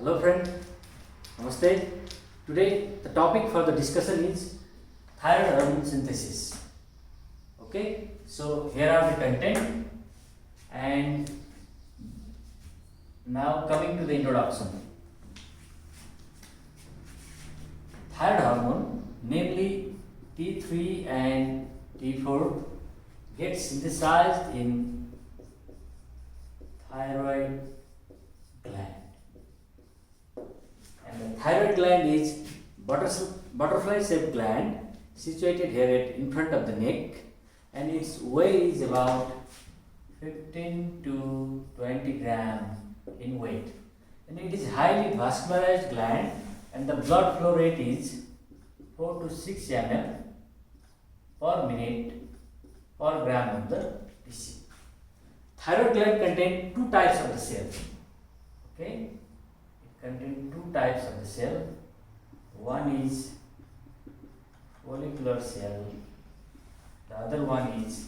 Hello friend, Namaste. Today the topic for the discussion is thyroid hormone synthesis. Okay, so here are the content and now coming to the introduction. Thyroid hormone, namely T3 and T4, gets synthesized in thyroid gland. And the thyroid gland is butterfly-shaped gland situated here in front of the neck, and its weight is about 15 to 20 gram in weight. And it is highly vascularized gland, and the blood flow rate is 4 to 6 ml per minute per gram of the tissue. Thyroid gland contains two types of the cell. Okay, it contains two types of the cell. One is follicular cell. The other one is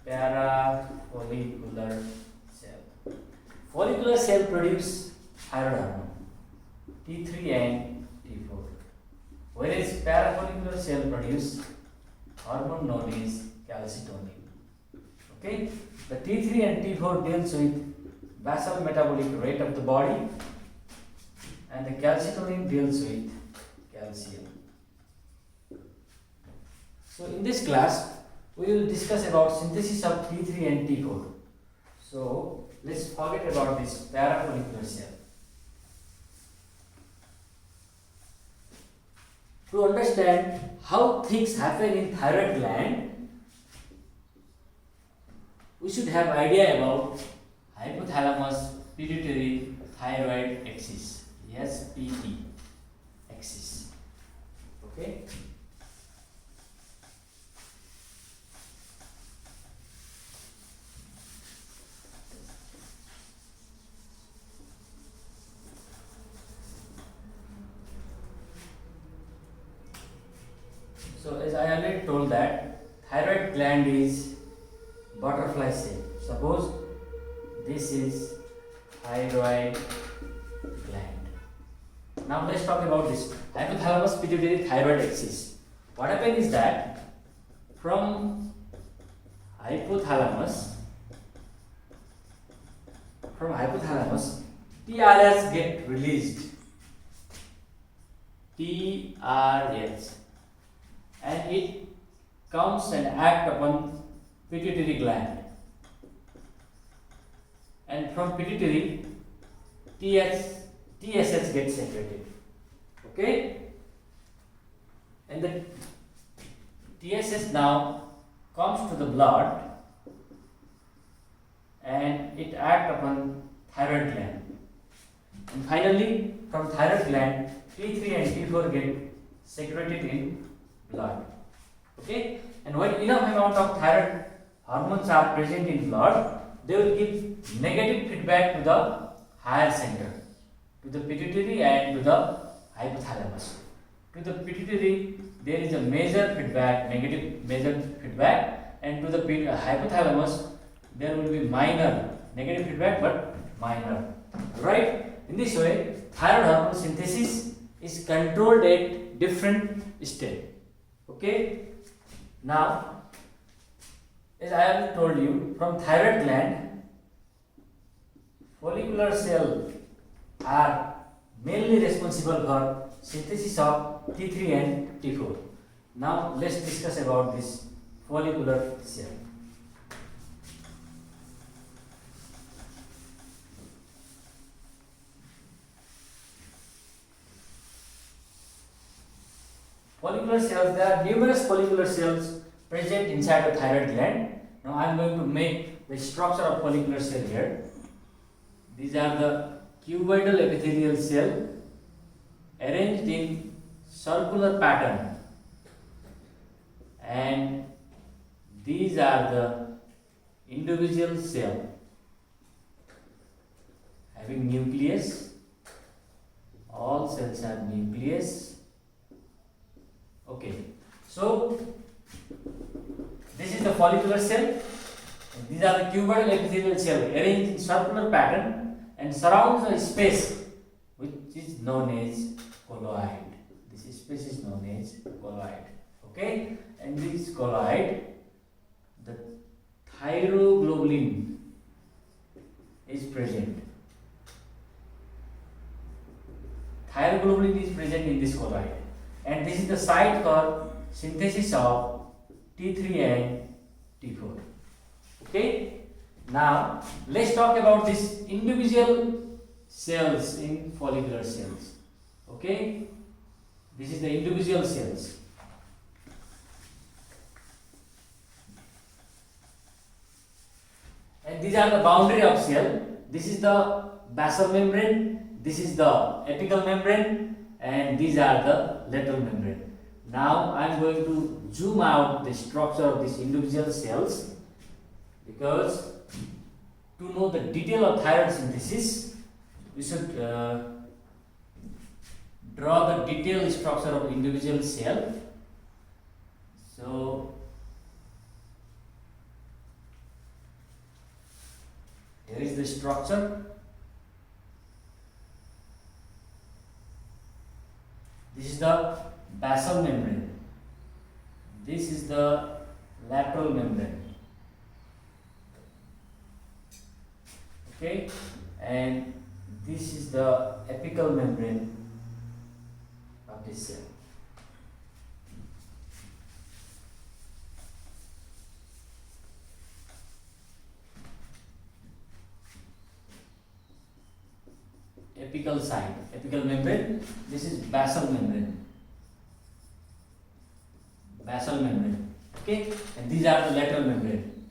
parafollicular cell. Follicular cell produce thyroid hormone T3 and T4, whereas parafollicular cell produce hormone known as calcitonin. Okay, the T3 and T4 deals with basal metabolic rate of the body, and the calcitonin deals with calcium. So in this class we will discuss about synthesis of T3 and T4. So let's forget about this parafollicular cell. To understand how things happen in thyroid gland, we should have idea about hypothalamus pituitary thyroid axis, SPT axis. Okay. So as I already told that thyroid gland is butterfly shape. Suppose this is thyroid gland. Now let's talk about this hypothalamus pituitary thyroid axis. What happens is that from hypothalamus TRS get released. TRS, and it comes and act upon pituitary gland, and from pituitary TSH gets secreted. Okay, and the TSH now comes to the blood and it acts upon thyroid gland, and finally from thyroid gland T3 and T4 get secreted in blood. Okay, and when enough amount of thyroid hormones are present in blood, they will give negative feedback to the higher center, to the pituitary and to the hypothalamus. To the pituitary there is a major feedback, major feedback, and to the hypothalamus there will be minor negative feedback but minor. Right? In this way, thyroid hormone synthesis is controlled at different stage. Okay. Now, as I have told you, from thyroid gland, follicular cells are mainly responsible for synthesis of T3 and T4. Now, let's discuss about this follicular cell. Follicular cells, there are numerous follicular cells present inside the thyroid gland. Now I am going to make the structure of follicular cell here. These are the cuboidal epithelial cell arranged in circular pattern, and these are the individual cell having nucleus. All cells have nucleus. Okay, so this is the follicular cell. These are the cuboidal epithelial cell arranged in circular pattern and surrounds the space which is known as colloid. This space is known as colloid. Okay, and this colloid, the thyroglobulin is present. Thyroglobulin is present in this colloid, and this is the site for synthesis of T3 and T4. Okay, now let's talk about this individual cells in follicular cells. Okay, this is the individual cells. And these are the boundary of cell. This is the basal membrane, this is the apical membrane, and these are the lateral membrane. Now I am going to zoom out the structure of these individual cells, because to know the detail of thyroid synthesis, we should draw the detailed structure of individual cell. So here is the structure. This is the basal membrane. This is the lateral membrane. Okay, and this is the apical membrane of this cell. Apical side, apical membrane. This is basal membrane. Basal membrane. Okay, and these are the lateral membrane.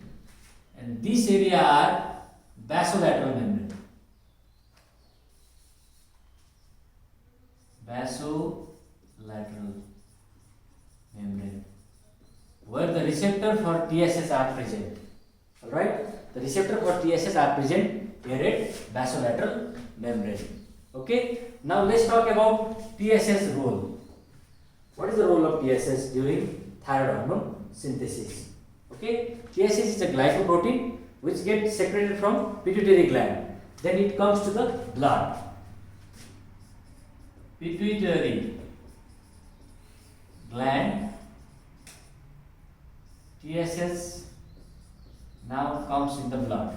And this area are basolateral membrane. Basolateral membrane, where the receptor for TSS are present. Alright, the receptor for TSS are present here at basolateral membrane. Okay, now let's talk about TSS role. What is the role of TSS during thyroid hormone synthesis? Okay, TSS is a glycoprotein which gets secreted from pituitary gland. Then it comes to the blood. Pituitary gland, TSS now comes in the blood.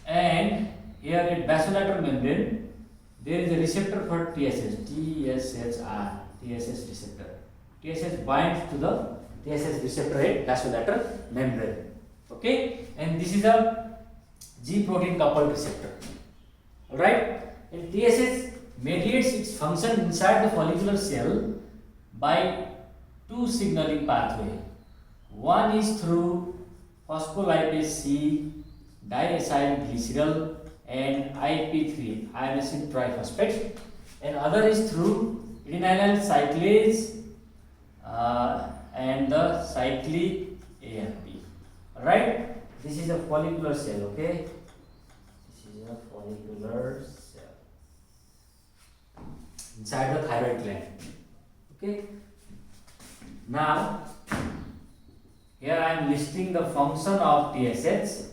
And here at basolateral membrane, there is a receptor for TSS, TSHR, TSS receptor. TSS binds to the TSS receptor at basolateral membrane. Okay, and this is a G protein coupled receptor. Alright, and TSS mediates its function inside the follicular cell by two signaling pathways. One is through phospholipase C, diacylglycerol, and IP3, inosine triphosphate, and other is through adenylyl cyclase and the cyclic AMP. Alright, this is a follicular cell. Okay, this is a follicular cell inside the thyroid gland. Okay, now here I am listing the function of TSS.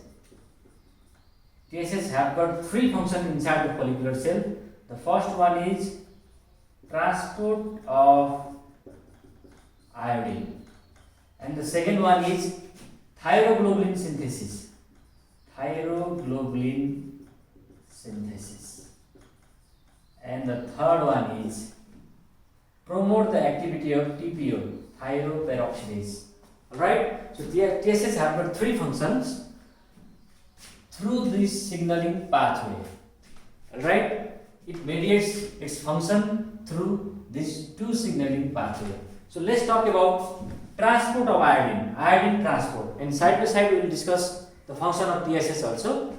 TSS have got three functions inside the follicular cell. The first one is transport of iodine, and the second one is thyroglobulin synthesis. Thyroglobulin synthesis. And the third one is promote the activity of TPO, thyroperoxidase. Alright, so TSS have got three functions through this signaling pathway. Alright, it mediates its function through these two signaling pathway. So let's talk about transport of iodine, iodine transport, and side by side we will discuss the function of TSS also.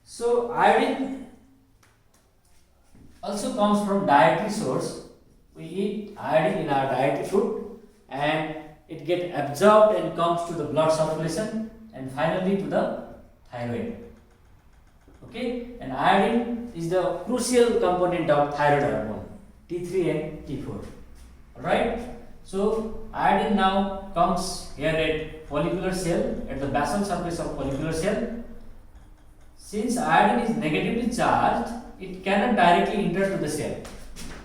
So iodine also comes from dietary source. We eat iodine in our dietary food, and it gets absorbed and comes to the blood circulation and finally to the thyroid. Okay, and iodine is the crucial component of thyroid hormone T3 and T4. Alright, so iodine now comes here at follicular cell, at the basal surface of follicular cell. Since iodine is negatively charged, it cannot directly enter to the cell.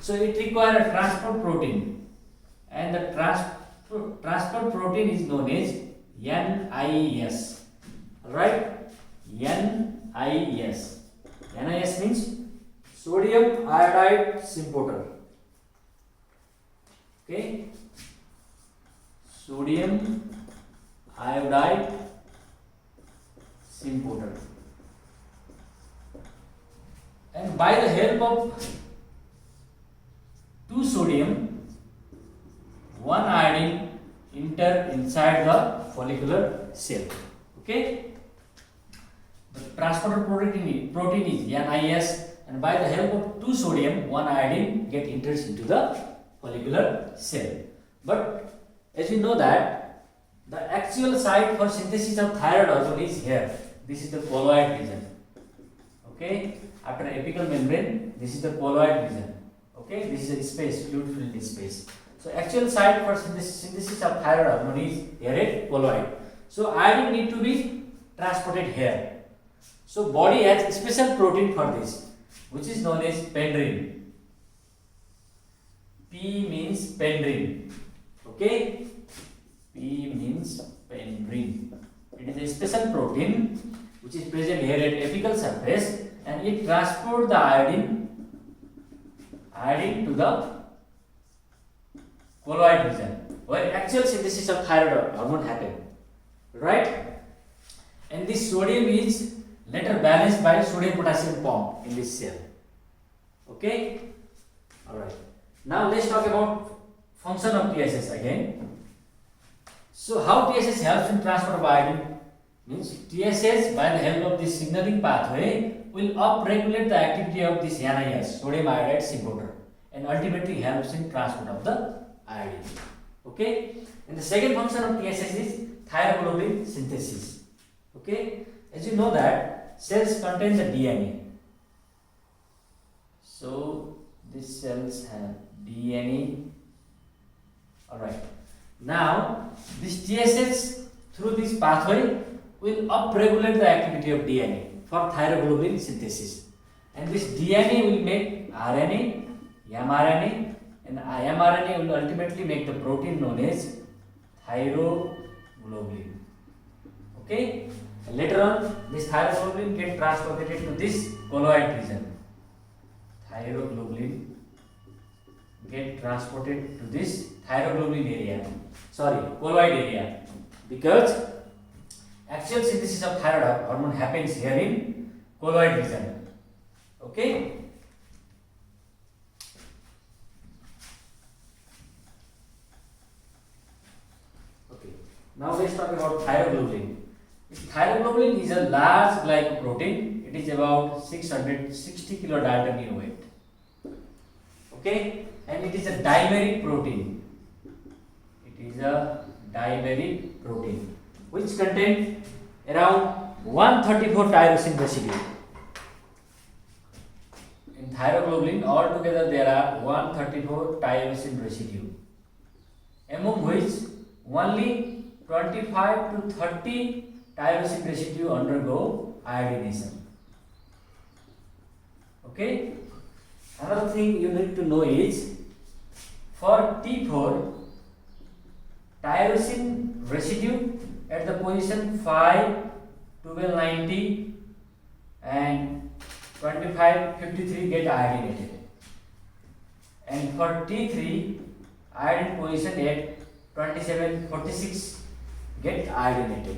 So it requires a transport protein, and the transport protein is known as NIS. Alright? NIS. NIS means sodium iodide synthetase. Okay? Sodium iodide synthetase. And by the help of 2 sodium, 1 iodine enter inside the follicular cell. Okay? The transporter protein is NIS, and by the help of 2 sodium, 1 iodine get enters into the follicular cell. But as you know that the actual site for synthesis of thyroid hormone is here. This is the colloid region. Okay? After apical membrane, this is the colloid region. Okay? This is a space, fluid filled space. So actual site for synthesis of thyroid hormone is here at colloid. So iodine need to be transported here. So body has a special protein for this, which is known as pendrin. P means pendrin. Okay? P means pendrin. It is a special protein which is present here at apical surface, and it transports the iodine to the colloid region where actual synthesis of thyroid hormone happen. Right? And this sodium is later balanced by sodium potassium pump in this cell. Okay? Alright. Now let's talk about function of TSS again. So how TSS helps in transport of iodine? Means TSS by the help of this signaling pathway will upregulate the activity of this NIS, sodium iodide synthetase, and ultimately helps in transport of the iodine. Okay? And the second function of TSS is thyroglobulin synthesis. Okay? As you know that cells contain the DNA. So these cells have DNA. Alright. Now this TSS through this pathway will upregulate the activity of DNA for thyroglobulin synthesis. And this DNA will make RNA, mRNA, and mRNA will ultimately make the protein known as thyroglobulin. Okay? And later on, this thyroglobulin get transported to this colloid region. Thyroglobulin get transported to this thyroglobulin area. Colloid area. Because actual synthesis of thyroid hormone happens here in colloid region. Okay? Okay. Now let's talk about thyroglobulin. Thyroglobulin is a large glycoprotein. It is about 660 kilodalton in weight. Okay? And it is a dimeric protein. It is a dimeric protein which contains around 134 tyrosine residue. In thyroglobulin, altogether there are 134 tyrosine residue, among which only 25 to 30 tyrosine residue undergo iodination. Okay? Another thing you need to know is for T4, tyrosine residue at the position 5, 1290 and 2553 get iodinated. And for T3, iodine position at 2746 get iodinated.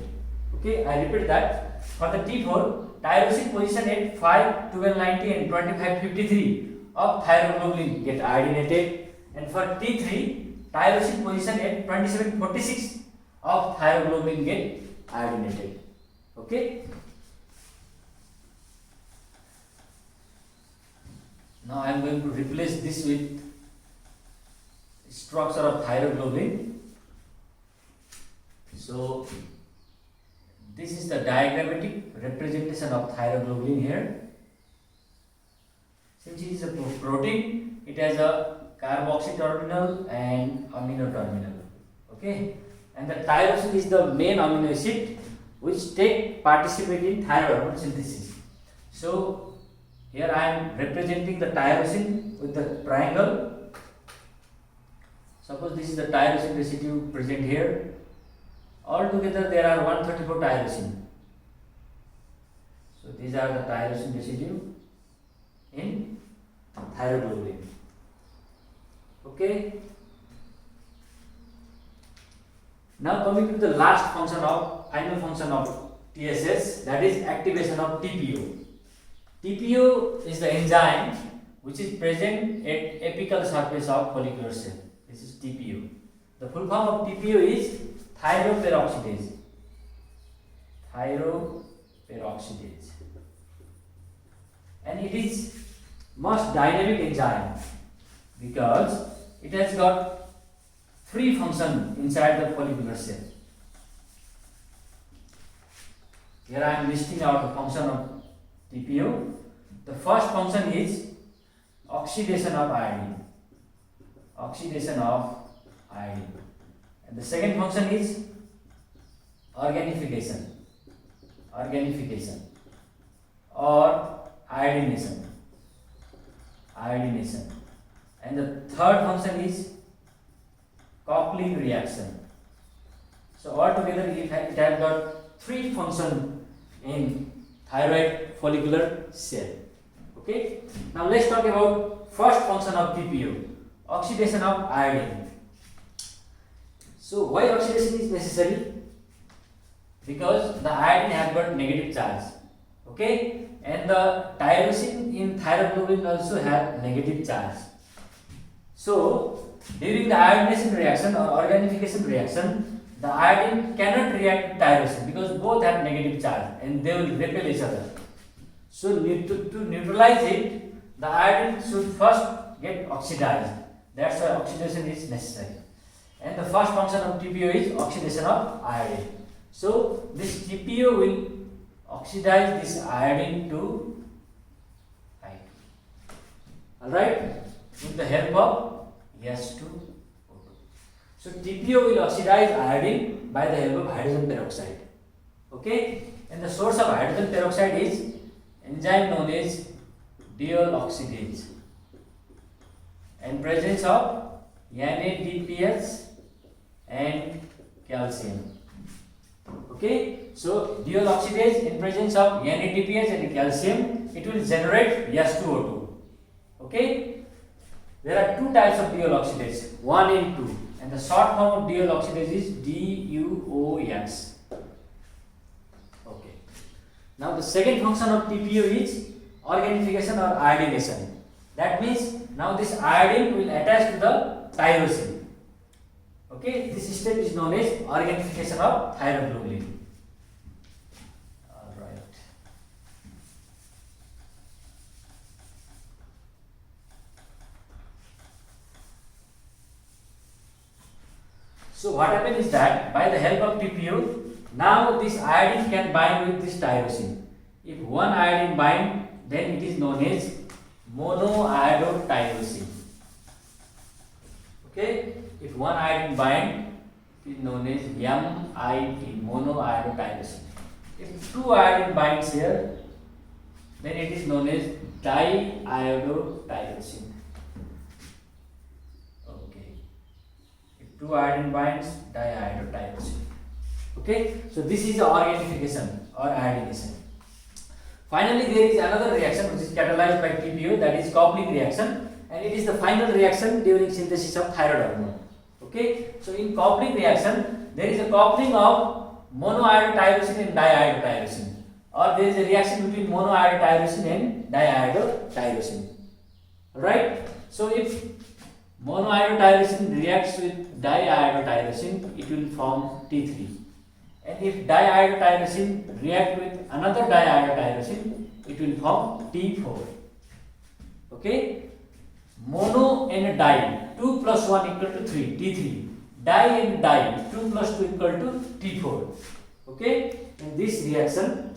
Okay, I repeat that. For the T4, tyrosine position at 5, 1290 and 2553 of thyroglobulin get iodinated, and for T3, tyrosine position at 2746 of thyroglobulin get iodinated. Okay? Now I am going to replace this with structure of thyroglobulin. So this is the diagrammatic representation of thyroglobulin here. Since it is a protein, it has a carboxy terminal and amino terminal. Okay, and the tyrosine is the main amino acid which participate in thyroid hormone synthesis. So Here I am representing the tyrosine with the triangle. Suppose this is the tyrosine residue present here. Altogether there are 134 tyrosine. So these are the tyrosine residue in thyroglobulin. Okay. Now coming to the last final function of TSS, that is activation of TPO. TPO is the enzyme which is present at apical surface of follicular cell. This is TPO. The full form of TPO is thyroperoxidase. Thyroperoxidase. And it is most dynamic enzyme because it has got three functions inside the follicular cell. Here I am listing out the function of TPO. The first function is oxidation of iodine. Oxidation of iodine. And the second function is organification. Organification or iodination. Iodination. And the third function is coupling reaction. So altogether it has got three functions in thyroid follicular cell. Okay. Now let's talk about first function of TPO, oxidation of iodine. So why oxidation is necessary? Because the iodine has got negative charge. Okay, and the tyrosine in thyroglobulin also have negative charge. So during the iodination reaction or organification reaction, the iodine cannot react with tyrosine because both have negative charge and they will repel each other. So to neutralize it, the iodine should first get oxidized. That's why oxidation is necessary. And the first function of TPO is oxidation of iodine. So this TPO will oxidize this iodine to I2. Alright? With the help of S2O2. So TPO will oxidize iodine by the help of hydrogen peroxide. Okay? And the source of hydrogen peroxide is enzyme known as diol oxidase and presence of NADPH and calcium. Okay, so diol oxidase in presence of NADPH and calcium, it will generate S2O2. Okay, there are two types of diol oxidase, 1 and 2, and the short form of diol oxidase is DUOX. Okay, now the second function of TPO is organification or iodination. That means now this iodine will attach to the tyrosine. Okay, this step is known as organification of thyroglobulin. Alright. So what happens is that by the help of TPO, now this iodine can bind with this tyrosine. If one iodine bind, then it is known as monoiodotyrosine. Okay, if one iodine bind, it is known as MIT, monoiodotyrosine. If two iodine binds here, then it is known as diiodotyrosine. Okay, if two iodine binds, diiodotyrosine. Okay, so this is the organification or iodination. Finally, there is another reaction which is catalyzed by TPO, that is coupling reaction, and it is the final reaction during synthesis of thyroid hormone. Okay, so in coupling reaction, there is a coupling of monoiodotyrosine and diiodotyrosine, or there is a reaction between monoiodotyrosine and diiodotyrosine. Alright, so if monoiodotyrosine reacts with diiodotyrosine, it will form T3. And if diiodotyrosine react with another diiodotyrosine, it will form T4. Okay, mono and di, 2 plus 1 equal to 3, T3. Di and di, 2 plus 2 equal to T4. Okay, and this reaction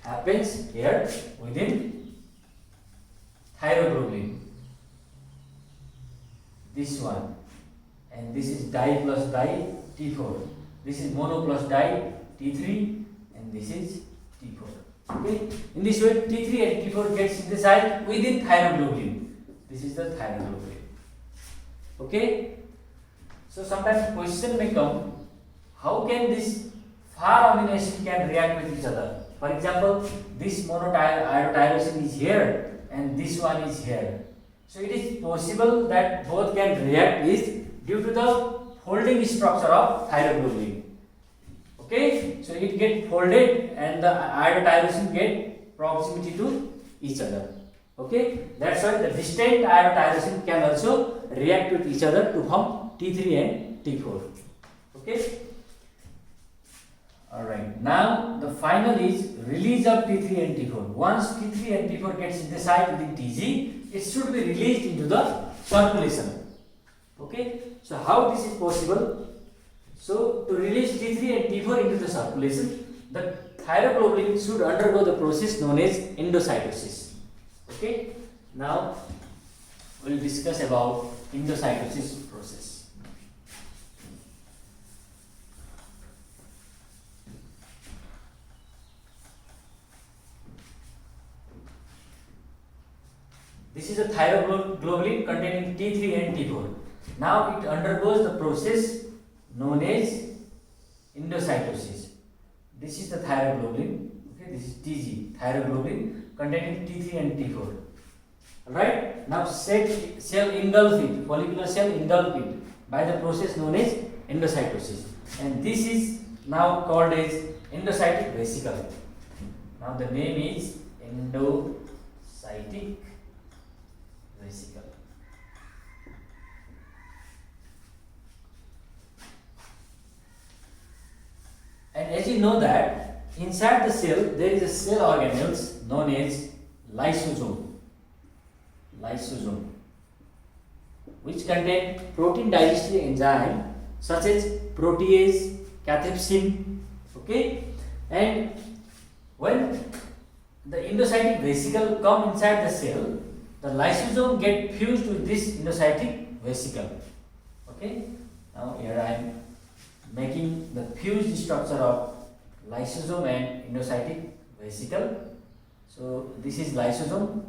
happens here within thyroglobulin. This one, and this is di plus di, T4. This is mono plus di, T3, and this is T4. Okay, in this way T3 and T4 get synthesized within thyroglobulin. This is the thyroglobulin. Okay, so sometimes question may come, how can this far amino acid can react with each other? For example, this monoiodotyrosine is here and this one is here. So it is possible that both can react is due to the folding structure of thyroglobulin. Okay, so it get folded and the iodotyrosine get proximity to each other. Okay, that's why the distant iodotyrosine can also react with each other to form T3 and T4. Okay. Alright, now the final is release of T3 and T4. Once T3 and T4 get synthesized within Tg, it should be released into the circulation. Okay, so how this is possible? So to release T3 and T4 into the circulation, the thyroglobulin should undergo the process known as endocytosis. Okay, now we will discuss about endocytosis process. This is a thyroglobulin containing T3 and T4. Now it undergoes the process known as endocytosis. This is the thyroglobulin. Okay, this is Tg, thyroglobulin containing T3 and T4. Alright, now cell engulf it, follicular cell engulf it by the process known as endocytosis. And this is now called as endocytic vesicle. Now the name is endocytic vesicle. And as you know that inside the cell there is a cell organelles known as lysosome, which contain protein digestive enzyme such as protease, cathepsin. Okay, and when the endocytic vesicle come inside the cell, the lysosome get fused with this endocytic vesicle. Okay, now here I am making the fused structure of lysosome and endocytic vesicle. So this is lysosome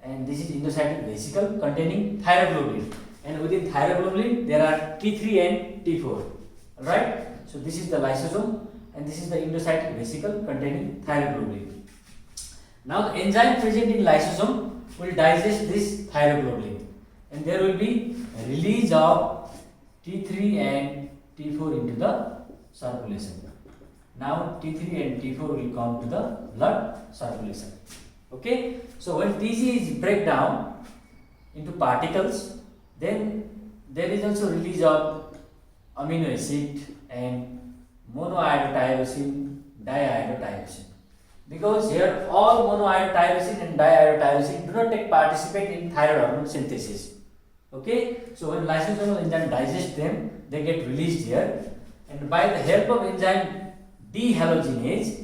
and this is endocytic vesicle containing thyroglobulin, and within thyroglobulin there are T3 and T4. Alright, so this is the lysosome and this is the endocytic vesicle containing thyroglobulin. Now the enzyme present in lysosome will digest this thyroglobulin and there will be a release of T3 and T4 into the circulation. Now T3 and T4 will come to the blood circulation. Okay, so when Tg is break down into particles, then there is also release of amino acid and monoiodotyrosine, diiodotyrosine. Because here all monoiodotyrosine and diiodotyrosine do not participate in thyroid hormone synthesis. Okay, so when lysosomal enzyme digest them, they get released here, and by the help of enzyme dehalogenase,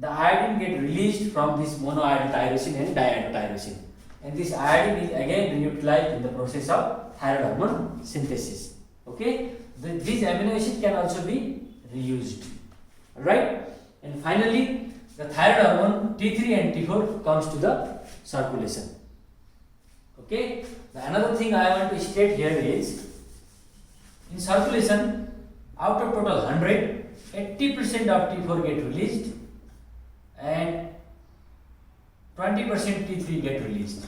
the iodine get released from this monoiodotyrosine and diiodotyrosine, and this iodine is again reutilized in the process of thyroid hormone synthesis. Okay, these amino acids can also be reused. Alright, and finally the thyroid hormone T3 and T4 comes to the circulation. Okay, another thing I want to state here is in circulation, out of total 100, 80% of T4 get released and 20% T3 get released.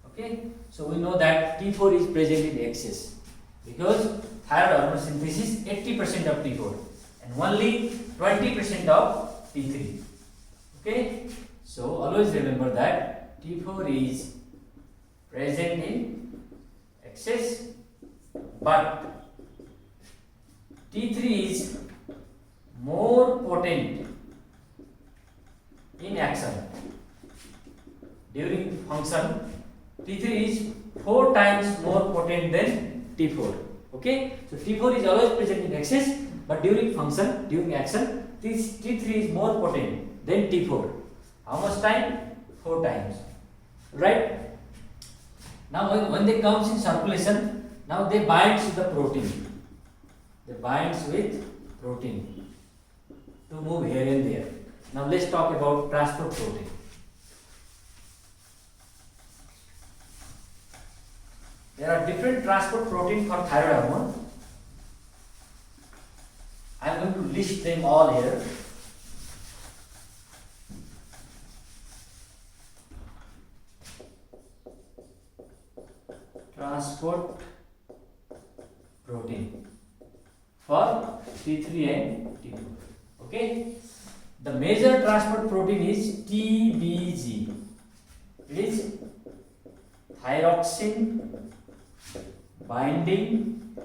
Okay, so we know that T4 is present in excess because thyroid hormone synthesis 80% of T4 and only 20% of T3. Okay, so always remember that T4 is present in excess, but T3 is more potent in action. During function, T3 is 4 times more potent than T4. Okay, so T4 is always present in excess, but during function, during action, this T3 is more potent than T4. How much time? 4 times. Right? Now when they comes in circulation, now they binds with the protein. They binds with protein. to move here and there. Now let's talk about transport protein. There are different transport protein for thyroid hormone. I am going to list them all here. Transport protein for T3 and T4. Okay. The major transport protein is TBG. It is thyroxine binding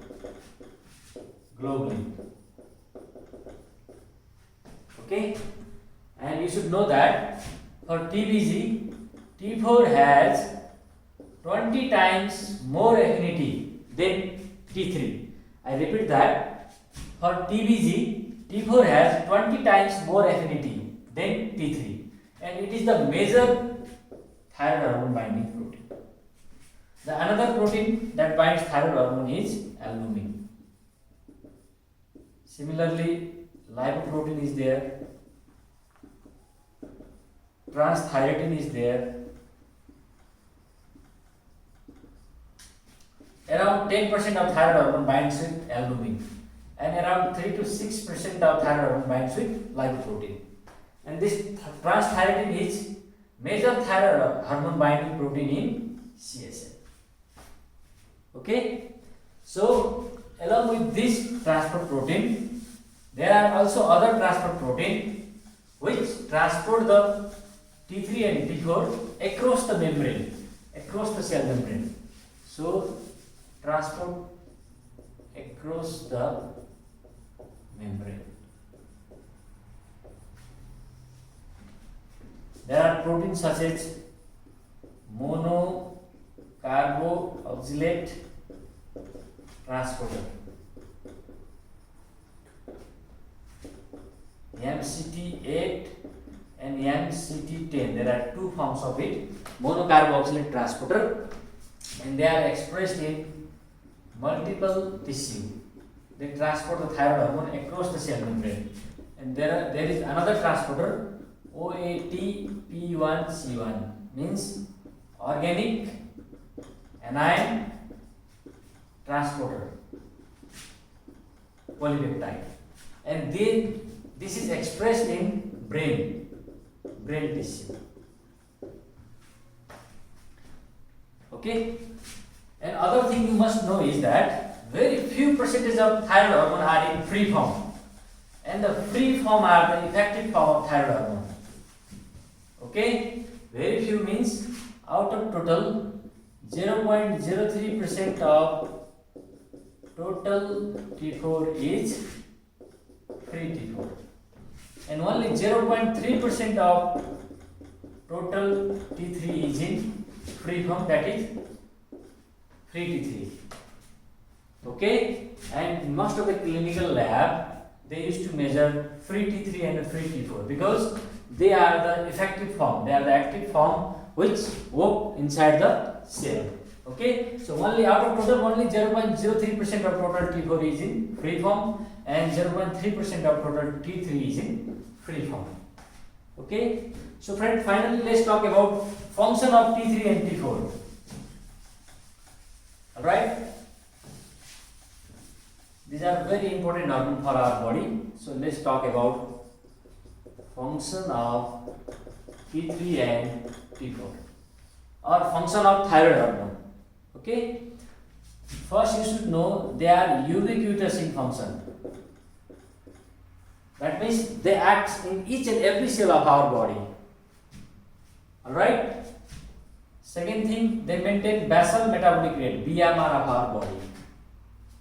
globulin. Okay, and you should know that for TBG, T4 has 20 times more affinity than T3. I repeat that for TBG, T4 has 20 times more affinity than T3, and it is the major thyroid hormone binding protein. The another protein that binds thyroid hormone is albumin. Similarly, lipoprotein is there, transthyretin is there. Around 10% of thyroid hormone binds with albumin, and around 3 to 6% of thyroid hormone binds with lipoprotein. And this transthyretin is major thyroid hormone binding protein in CSF. Okay, so along with this transport protein, there are also other transport protein which transport the T3 and T4 across the membrane, across the cell membrane. So transport across the membrane. There are proteins such as monocarboxylate transporter, MCT8 and MCT10. There are two forms of it, monocarboxylate transporter, and they are expressed in multiple tissue. They transport the thyroid hormone across the cell membrane. And there is another transporter, OATP1C1, means organic anion transporter polypeptide, and this is expressed in brain tissue. Okay, and other thing you must know is that very few percentage of thyroid hormone are in free form, and the free form are the effective form of thyroid hormone. Okay, very few means out of total 0.03% of total T4 is free T4, and only 0.3% of total T3 is in free form, that is free T3. Okay, and in most of the clinical lab they used to measure free T3 and free T4 because they are the effective form, they are the active form which work inside the cell. Okay, so only out of total only 0.03% of total T4 is in free form and 0.3% of total T3 is in free form. Okay, so friend, finally let's talk about function of T3 and T4. Alright, these are very important hormones for our body. So let's talk about function of T3 and T4, or function of thyroid hormone. Okay, first you should know they are ubiquitous in function. That means they act in each and every cell of our body. Alright. Second thing, they maintain basal metabolic rate, BMR of our body.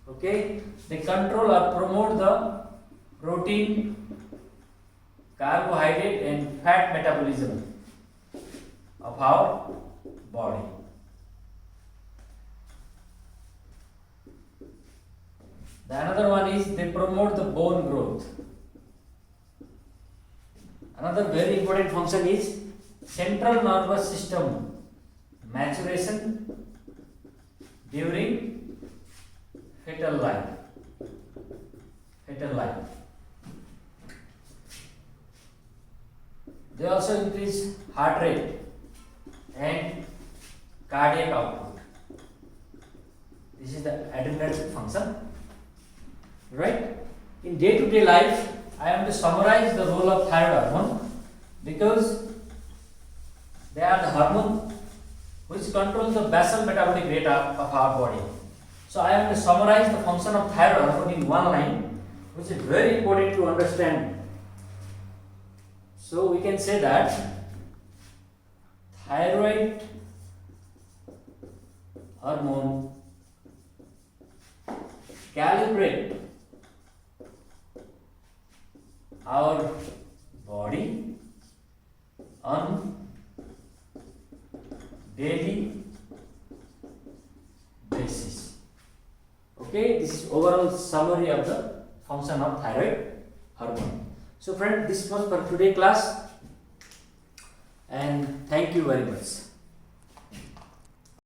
Okay, they control or promote the protein, carbohydrate and fat metabolism of our body. The another one is they promote the bone growth. Another very important function is central nervous system maturation during fetal life. They also increase heart rate and cardiac output. This is the adrenal function, right? In day-to-day life, I am to summarize the role of thyroid hormone because they are the hormone which controls the basal metabolic rate of our body. So I am to summarize the function of thyroid hormone in one line, which is very important to understand. So we can say that thyroid hormone calibrate our body on daily basis. Okay, this is overall summary of the function of thyroid hormone. So friend, this was for today class, and thank you very much.